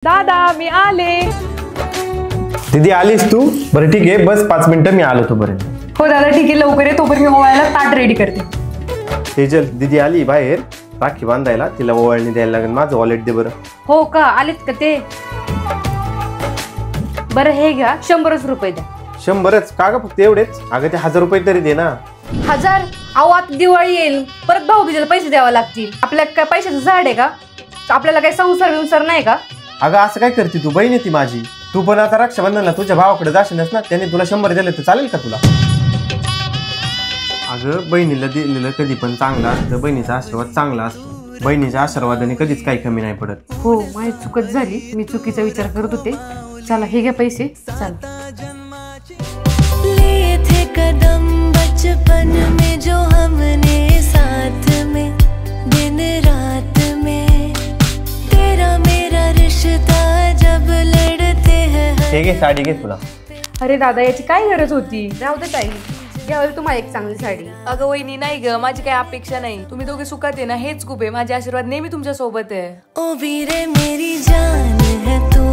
दादा मी आले। दीदी आलीस तू? बरं ठीक आहे, बस 5 मिनिटं मी आलो तोपर्यंत। हो दादा ठीक आहे, लवकर ये, तोपर्यंत मी ओवाळायला ताट रेडी करते। तेजल दीदी आली बाहेर राखी बांधायला, तिला ओवाळणी द्यायला लागेल। माझं वॉलेट दे बरं। हो का, आलेत का ते? बरं हे घ्या, 100 रुपये द्या। 100च का ग? फक्त एवढेच? अगं ते 1000 रुपये तरी दे ना। 1000? अहो आता दिवाळी येईल, परत भाऊबीजेला पैसे द्यावे लागतील। आपल्या काय पैशाचं झाड आहे का? आपल्याला काही संसार नाही का? अगं असं काय करते तू? बहीण आहे ती माझी। तू पण आता रक्षाबंधनला तुझ्या भावाकडे जाशीलच ना, त्याने तुला 100 दिले तर चालेल का तुला? अगं बहिणीला दिलेलं कधी पण चांगलं असतं, बहिणीचा आशीर्वाद चांगला असतो। बहिणीच्या आशीर्वादाने कधीच काही कमी नाही पडत। हो माझी चुकच झाली, मी चुकीचा विचार करत होते। चला हे घ्या पैसे, चला। लिए थे कदम बचपन में जो हमने साथ में, दिन रात में तेरा मेरा रिश्ता जब लड़ते हैं। हे घे साडी घे तुला। अरे दादा याची काय गरज होती? राहू दे ताई, घ्यावं तुम्हाला एक चांगली साडी। अगं वहिनी नाही ग, माझी काही अपेक्षा नाही। तुम्ही दोघे सुखात आहे ना, हेच खूप आहे। माझे आशीर्वाद नेहमी तुमच्या सोबत आहे। ओ वीरे मेरी जान है तू।